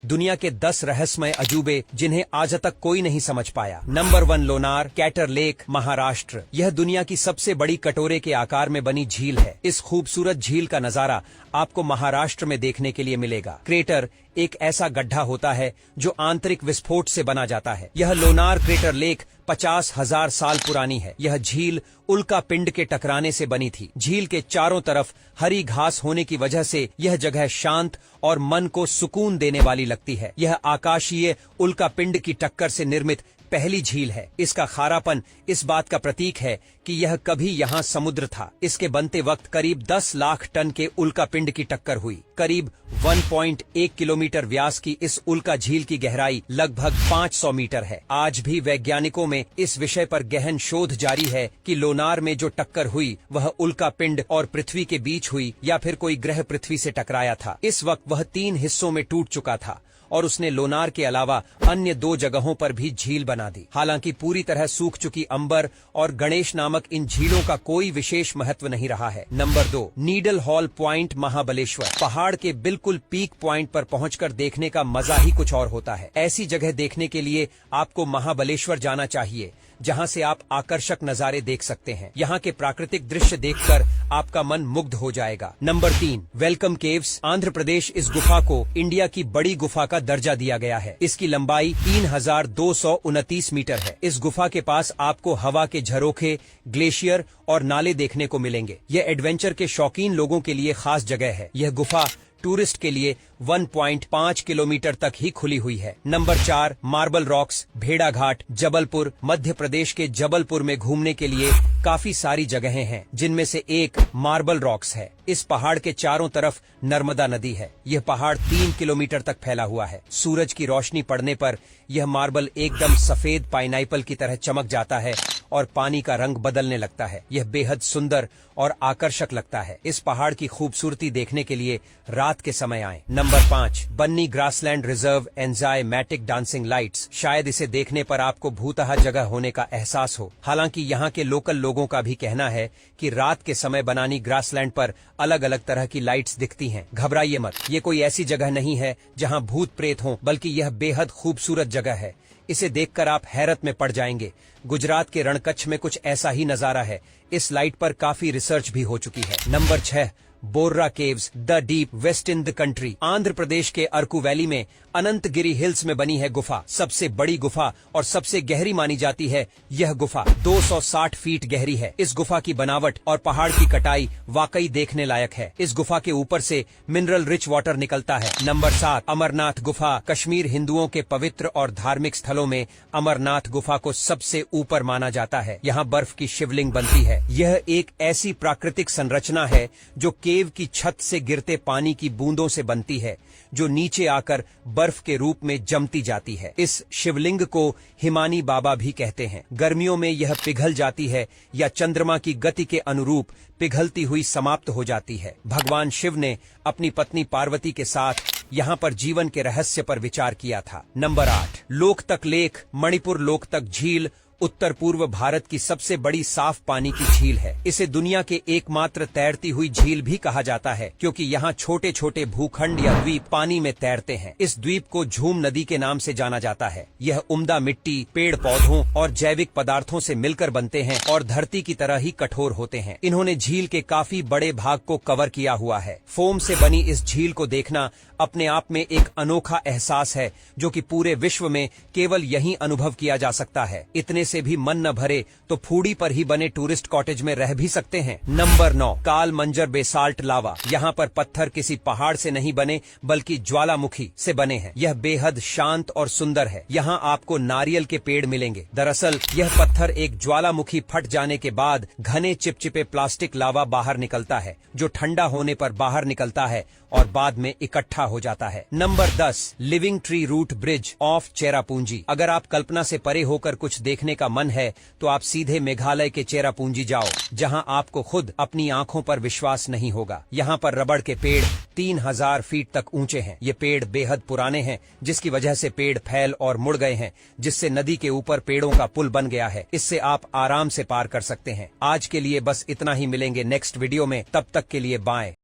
दुनिया के 10 रहस्यमय अजूबे जिन्हें आज तक कोई नहीं समझ पाया। Number 1, Lonar crater lake, Maharashtra. यह दुनिया की सबसे बड़ी कटोरे के आकार में बनी झील है। इस खूबसूरत झील का नजारा आपको महाराष्ट्र में देखने के लिए मिलेगा। क्रेटर एक ऐसा गड्ढा होता है जो आंतरिक विस्फोट से बना जाता है। यह लोनार क्रेटर लेक 50,000 साल पुरानी है। यह झील उल्का पिंड के टकराने से बनी थी। झील के चारों तरफ हरी घास होने की वजह से यह जगह शांत और मन को सुकून देने वाली लगती है। यह आकाशीय उल्का पिंड की टक्कर से निर्मित पहली झील है। इसका खारापन इस बात का प्रतीक है कि यह कभी यहाँ समुद्र था। इसके बनते वक्त करीब 10 लाख टन के उल्का पिंड की टक्कर हुई। करीब 1.1 किलोमीटर व्यास की इस उल्का झील की गहराई लगभग 500 मीटर है। आज भी वैज्ञानिकों में इस विषय पर गहन शोध जारी है कि लोनार में जो टक्कर हुई वह उल्का पिंड और पृथ्वी के बीच हुई या फिर कोई ग्रह पृथ्वी से टकराया था। इस वक्त वह 3 हिस्सों में टूट चुका था और उसने लोनार के अलावा अन्य 2 जगहों पर भी झील बना दी। हालांकि पूरी तरह सूख चुकी अंबर और गणेश नामक इन झीलों का कोई विशेष महत्व नहीं रहा है। Number 2, needle hall point, Mahabaleshwar. पहाड़ के बिल्कुल पीक पॉइंट पर पहुंचकर देखने का मजा ही कुछ और होता है। ऐसी जगह देखने के लिए आपको महाबलेश्वर जाना चाहिए, जहां से आप आकर्षक नजारे देख सकते हैं। यहाँ के प्राकृतिक दृश्य देखकर आपका मन मुग्ध हो जाएगा। Number 3, welcome caves, Andhra Pradesh. इस गुफा को इंडिया की बड़ी गुफा का दर्जा दिया गया है। इसकी लंबाई 3229 मीटर है। इस गुफा के पास आपको हवा के झरोखे, ग्लेशियर और नाले देखने को मिलेंगे। यह एडवेंचर के शौकीन लोगों के लिए खास जगह है। यह गुफा टूरिस्ट के लिए 1.5 किलोमीटर तक ही खुली हुई है। नंबर 4, मार्बल रॉक्स, भेड़ाघाट, जबलपुर। मध्य प्रदेश के जबलपुर में घूमने के लिए काफी सारी जगहें हैं, जिनमें से एक मार्बल रॉक्स है। इस पहाड़ के चारों तरफ नर्मदा नदी है। यह पहाड़ 3 किलोमीटर तक फैला हुआ है। सूरज की रोशनी पड़ने पर यह मार्बल एकदम सफेद पाइनएप्पल की तरह चमक जाता है और पानी का रंग बदलने लगता है। यह बेहद सुंदर और आकर्षक लगता है। इस पहाड़ की खूबसूरती देखने के लिए रात के समय आएं। Number 5, Banni grassland reserve, enigmatic dancing lights. शायद इसे देखने पर आपको भूतहा जगह होने का एहसास हो। हालांकि यहाँ के लोकल लोगों का भी कहना है कि रात के समय बनानी ग्रासलैंड पर अलग अलग तरह की लाइट्स दिखती हैं। घबराइए मत, ये कोई ऐसी जगह नहीं है जहाँ भूत प्रेत हों, बल्कि यह बेहद खूबसूरत जगह है। इसे देखकर आप हैरत में पड़ जाएंगे। गुजरात के रणकच्छ में कुछ ऐसा ही नजारा है। इस लाइट पर काफी रिसर्च भी हो चुकी है। Number 6, Borra caves, the deepest in the country. Andhra Pradesh के अरकू वैली में अनंतगिरी हिल्स में बनी है गुफा। सबसे बड़ी गुफा और सबसे गहरी मानी जाती है। यह गुफा 260 फीट गहरी है। इस गुफा की बनावट और पहाड़ की कटाई वाकई देखने लायक है। इस गुफा के ऊपर से मिनरल रिच वाटर निकलता है। नंबर 7, अमरनाथ गुफा। कश्मीर हिंदुओं के पवित्र और धार्मिक स्थलों में अमरनाथ गुफा को सबसे ऊपर माना जाता है। यहाँ बर्फ की शिवलिंग बनती है। यह एक ऐसी प्राकृतिक संरचना है जो केव की छत से गिरते पानी की बूंदों से बनती है, जो नीचे आकर बर्फ के रूप में जमती जाती है। इस शिवलिंग को हिमानी बाबा भी कहते हैं। गर्मियों में यह पिघल जाती है या चंद्रमा की गति के अनुरूप पिघलती हुई समाप्त हो जाती है। भगवान शिव ने अपनी पत्नी पार्वती के साथ यहाँ पर जीवन के रहस्य पर विचार किया था। Number 8, Loktak lake, Manipur. लोकतक झील उत्तर पूर्व भारत की सबसे बड़ी साफ पानी की झील है। इसे दुनिया के एकमात्र तैरती हुई झील भी कहा जाता है, क्योंकि यहाँ छोटे छोटे भूखंड या द्वीप पानी में तैरते हैं। इस द्वीप को झूम नदी के नाम से जाना जाता है। यह उम्दा मिट्टी, पेड़ पौधों और जैविक पदार्थों से मिलकर बनते हैं और धरती की तरह ही कठोर होते हैं। इन्होंने झील के काफी बड़े भाग को कवर किया हुआ है। फोम से बनी इस झील को देखना अपने आप में एक अनोखा एहसास है, जो कि पूरे विश्व में केवल यहीं अनुभव किया जा सकता है। इतने से भी मन न भरे तो फूडी पर ही बने टूरिस्ट कॉटेज में रह भी सकते हैं। नंबर 9, काल मंजर बेसाल्ट लावा। यहाँ पर पत्थर किसी पहाड़ से नहीं बने बल्कि ज्वालामुखी से बने हैं। यह बेहद शांत और सुंदर है। यहाँ आपको नारियल के पेड़ मिलेंगे। दरअसल यह पत्थर एक ज्वालामुखी फट जाने के बाद घने चिपचिपे प्लास्टिक लावा बाहर निकलता है, जो ठंडा होने पर बाहर निकलता है और बाद में इकट्ठा हो जाता है। Number 10, living tree root bridge of Cherrapunji. अगर आप कल्पना से परे होकर कुछ देखने का मन है तो आप सीधे मेघालय के चेरापूंजी जाओ, जहां आपको खुद अपनी आंखों पर विश्वास नहीं होगा। यहाँ पर रबड़ के पेड़ 3000 फीट तक ऊंचे हैं। ये पेड़ बेहद पुराने हैं, जिसकी वजह से पेड़ फैल और मुड़ गए हैं, जिससे नदी के ऊपर पेड़ों का पुल बन गया है। इससे आप आराम से पार कर सकते हैं। आज के लिए बस इतना ही। मिलेंगे नेक्स्ट वीडियो में, तब तक के लिए बाय।